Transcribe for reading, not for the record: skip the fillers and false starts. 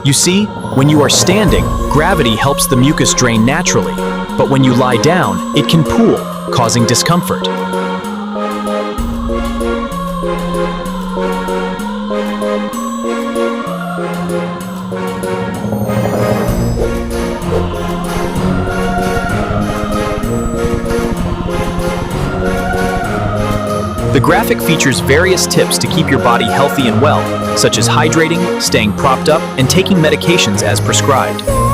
You see, when you are standing, gravity helps the mucus drain naturally, but when you lie down, it can pool, causing discomfort. The graphic features various tips to keep your body healthy and well, such as hydrating, staying propped up, and taking medications as prescribed.